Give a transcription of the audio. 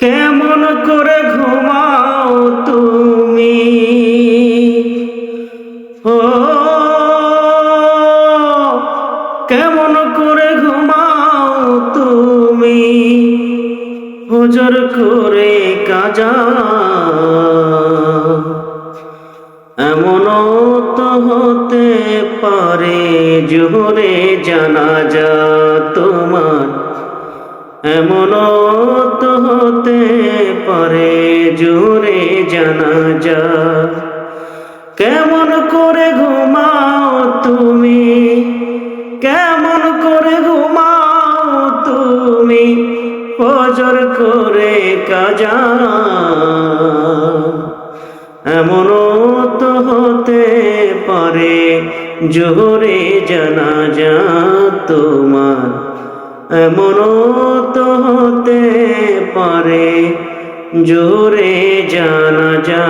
কেমন করে ঘুমাও তুমি? ও কেমন করে ঘুমাও তুমি? হুজুর করে কাজা এমনও তো হতে পারে জোহরে জানাজা তোমার, এমনও তো হতে পারে জোরে জানাজা। কেমন করে ঘুমাও তুমি? কেমন করে ঘুমাও তুমি? ফজর করে কাজা এমনও তো হতে পারে জোহরে জানাজা তোমার, এমনও তো হতে পারে জোরে জানাজা।